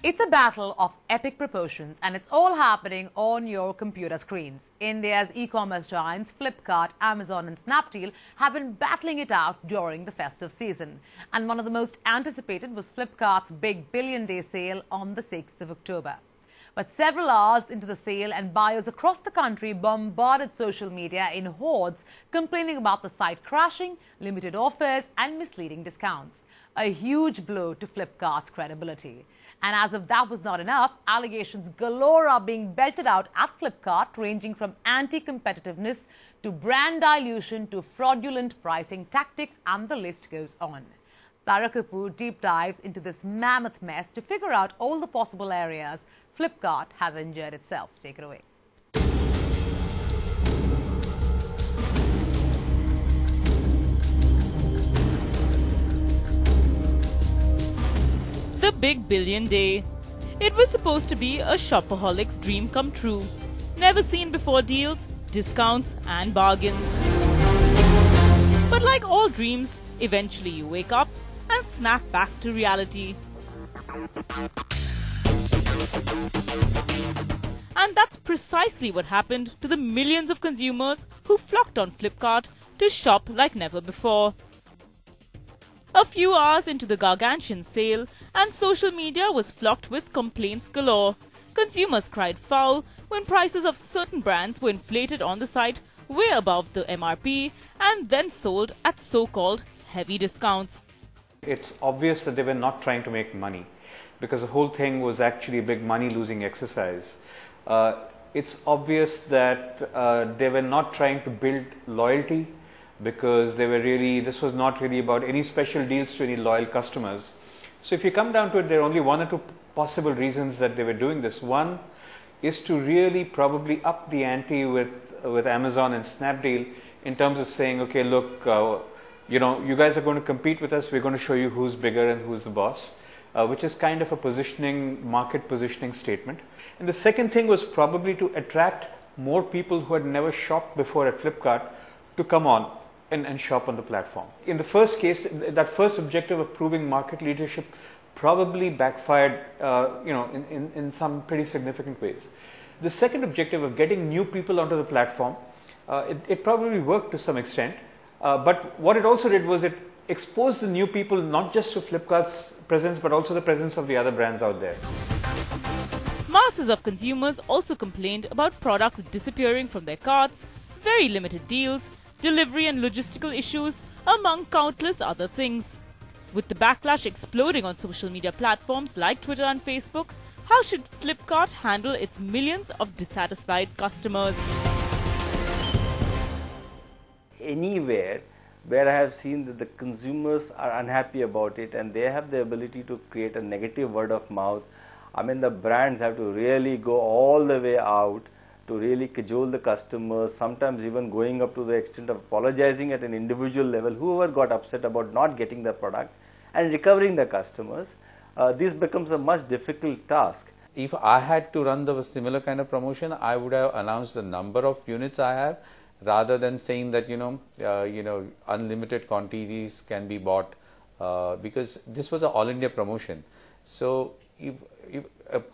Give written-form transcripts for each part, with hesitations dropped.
It's a battle of epic proportions, and it's all happening on your computer screens. India's e-commerce giants FLIPKART, Amazon and Snapdeal have been battling it out during the festive season. And one of the most anticipated was FLIPKART's big billion-day sale on the 6th of October. But several hours into the sale, and buyers across the country bombarded social media in hordes, complaining about the site crashing, limited offers and misleading discounts. A huge blow to FLIPKART's credibility. And as if that was not enough, allegations galore are being belted out at FLIPKART, ranging from anti-competitiveness to brand dilution to fraudulent pricing tactics, and the list goes on. Tara Kapoor deep dives into this mammoth mess to figure out all the possible areas FLIPKART has injured itself. Take it away. The big billion day. It was supposed to be a shopaholic's dream come true. Never seen before deals, discounts and bargains. But like all dreams, eventually you wake up and snap back to reality. And that's precisely what happened to the millions of consumers who flocked on FLIPKART to shop like never before. A few hours into the gargantuan sale, and social media was flocked with complaints galore. Consumers cried foul when prices of certain brands were inflated on the site way above the MRP and then sold at so-called heavy discounts. It's obvious that they were not trying to make money, because the whole thing was actually a big money-losing exercise. It's obvious that they were not trying to build loyalty, because this was not really about any special deals to any loyal customers. So if you come down to it, there are only one or two possible reasons that they were doing this. One is to really probably up the ante with Amazon and Snapdeal in terms of saying, okay, look, you guys are going to compete with us, we're going to show you who's bigger and who's the boss, which is kind of a market positioning statement. And the second thing was probably to attract more people who had never shopped before at FLIPKART to come on and shop on the platform. In the first case, that first objective of proving market leadership probably backfired in some pretty significant ways. The second objective of getting new people onto the platform, it probably worked to some extent, but what it also did was it exposed the new people not just to FLIPKART's presence but also the presence of the other brands out there. Masses of consumers also complained about products disappearing from their carts, very limited deals, delivery and logistical issues, among countless other things. With the backlash exploding on social media platforms like Twitter and Facebook, how should FLIPKART handle its millions of dissatisfied customers? Anywhere where I have seen that the consumers are unhappy about it and they have the ability to create a negative word of mouth, I mean, the brands have to really go all the way out to really cajole the customers, sometimes even going up to the extent of apologizing at an individual level, whoever got upset about not getting the product and recovering the customers. This becomes a much difficult task. If I had to run the similar kind of promotion, I would have announced the number of units I have, rather than saying that unlimited quantities can be bought, because this was an all India promotion. So if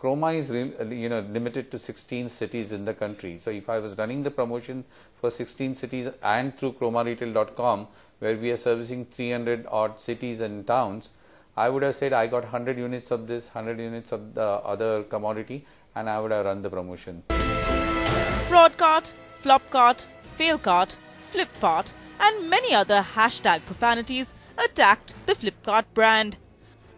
Chroma is limited to 16 cities in the country. So if I was running the promotion for 16 cities and through chromaretail.com, where we are servicing 300 odd cities and towns, I would have said I got 100 units of this, 100 units of the other commodity, and I would have run the promotion. FraudKart, FLOPKART, FailKart, FlipFart and many other hashtag profanities attacked the FLIPKART brand.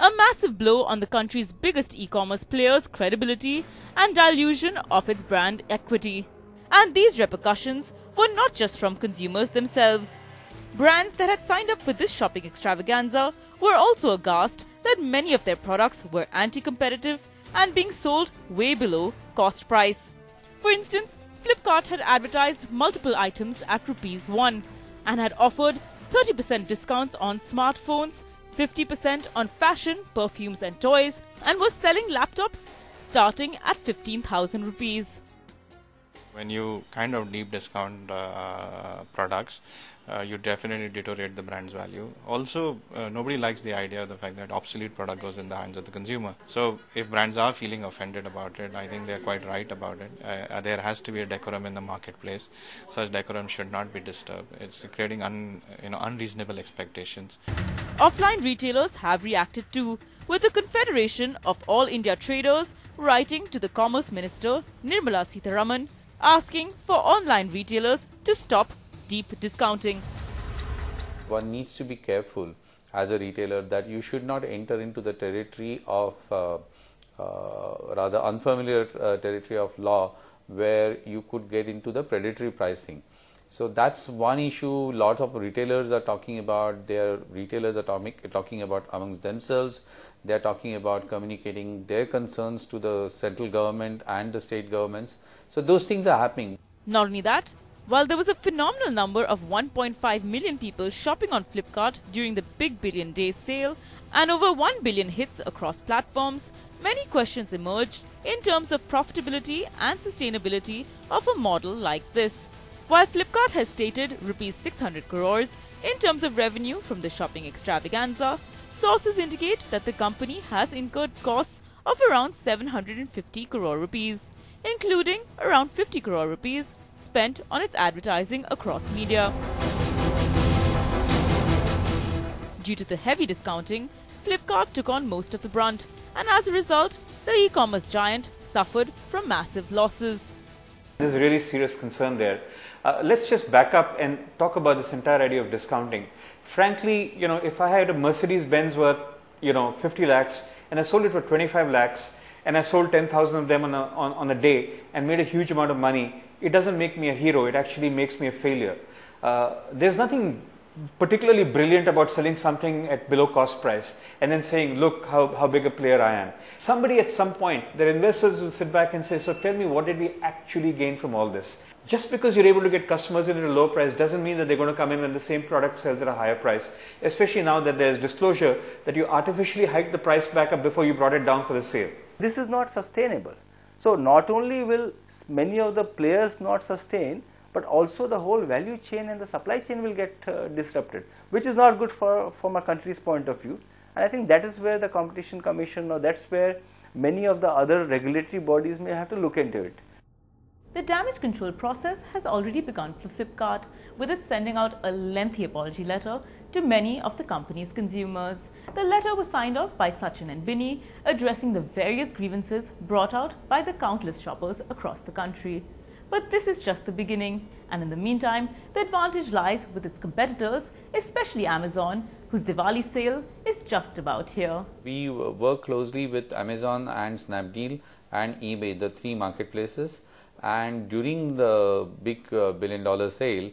A massive blow on the country's biggest e-commerce player's credibility and dilution of its brand equity. And these repercussions were not just from consumers themselves. Brands that had signed up for this shopping extravaganza were also aghast that many of their products were anti-competitive and being sold way below cost price. For instance, FLIPKART had advertised multiple items at ₹1 and had offered 30% discounts on smartphones, 50% on fashion, perfumes and toys, and was selling laptops starting at 15,000 rupees. When you kind of deep discount products, you definitely deteriorate the brand's value. Also, nobody likes the idea of the fact that obsolete product goes in the hands of the consumer. So if brands are feeling offended about it, I think they're quite right about it. There has to be a decorum in the marketplace. Such decorum should not be disturbed. It's creating unreasonable expectations. Offline retailers have reacted too, with the Confederation of All India Traders writing to the Commerce Minister Nirmala Sitharaman asking for online retailers to stop deep discounting. One needs to be careful as a retailer that you should not enter into the territory of rather unfamiliar territory of law where you could get into the predatory pricing. So that's one issue lots of retailers are talking about. Their retailers are talking about amongst themselves. They are talking about communicating their concerns to the central government and the state governments. So those things are happening. Not only that, while there was a phenomenal number of 1.5 million people shopping on Flipkart during the Big Billion Day sale and over 1 billion hits across platforms, many questions emerged in terms of profitability and sustainability of a model like this. While Flipkart has stated rupees 600 crores in terms of revenue from the shopping extravaganza, sources indicate that the company has incurred costs of around 750 crore rupees, including around 50 crore rupees spent on its advertising across media. Due to the heavy discounting, Flipkart took on most of the brunt, and as a result, the e-commerce giant suffered from massive losses. There's a really serious concern there. Let's just back up and talk about this entire idea of discounting. Frankly, if I had a Mercedes-Benz worth, 50 lakhs and I sold it for 25 lakhs and I sold 10,000 of them on a day and made a huge amount of money, it doesn't make me a hero. It actually makes me a failure. There's nothing particularly brilliant about selling something at below cost price and then saying, look how big a player I am. Somebody at some point, their investors will sit back and say, so tell me, what did we actually gain from all this? Just because you're able to get customers in at a low price doesn't mean that they're going to come in when the same product sells at a higher price, especially now that there's disclosure that you artificially hiked the price back up before you brought it down for the sale. This is not sustainable. So not only will many of the players not sustain, but also the whole value chain and the supply chain will get disrupted, which is not good from a country's point of view. And I think that is where the Competition Commission, or that's where many of the other regulatory bodies may have to look into it. The damage control process has already begun for Flipkart, with it sending out a lengthy apology letter to many of the company's consumers. The letter was signed off by Sachin and Binny, addressing the various grievances brought out by the countless shoppers across the country. But this is just the beginning, and in the meantime, the advantage lies with its competitors, especially Amazon, whose Diwali sale is just about here. We work closely with Amazon and Snapdeal and eBay, the three marketplaces. And during the big $1 billion sale,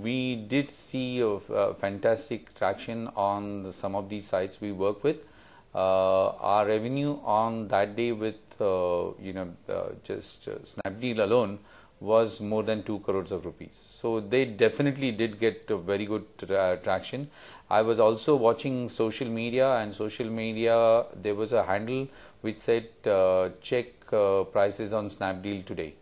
we did see a fantastic traction on some of these sites we work with. Our revenue on that day with just Snapdeal alone was more than 2 crores of rupees. So they definitely did get a very good traction. I was also watching social media, and social media, there was a handle which said check prices on Snapdeal today.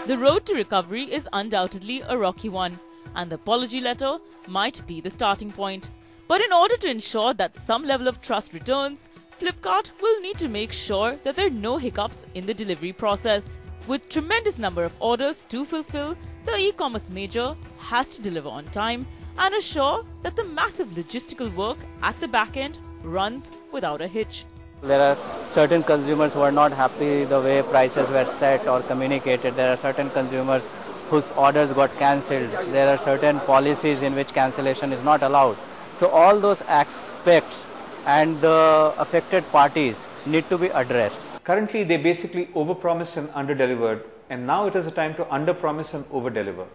The road to recovery is undoubtedly a rocky one, and the apology letter might be the starting point. But in order to ensure that some level of trust returns, Flipkart will need to make sure that there are no hiccups in the delivery process. With tremendous number of orders to fulfill, the e-commerce major has to deliver on time and assure that the massive logistical work at the back end runs without a hitch. There are certain consumers who are not happy the way prices were set or communicated. There are certain consumers whose orders got cancelled. There are certain policies in which cancellation is not allowed. So all those aspects and the affected parties need to be addressed. Currently, they basically overpromised and underdelivered, and now it is a time to underpromise and overdeliver.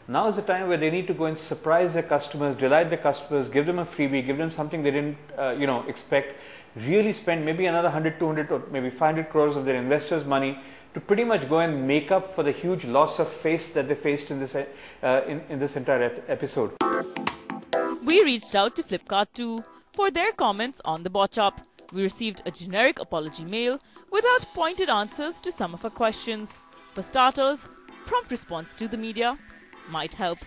Now is the time where they need to go and surprise their customers, delight their customers, give them a freebie, give them something they didn't expect, really spend maybe another 100, 200 or maybe 500 crores of their investors' money to pretty much go and make up for the huge loss of face that they faced in this entire episode. We reached out to Flipkart too for their comments on the botch-up. We received a generic apology mail without pointed answers to some of our questions. For starters, prompt response to the media might help.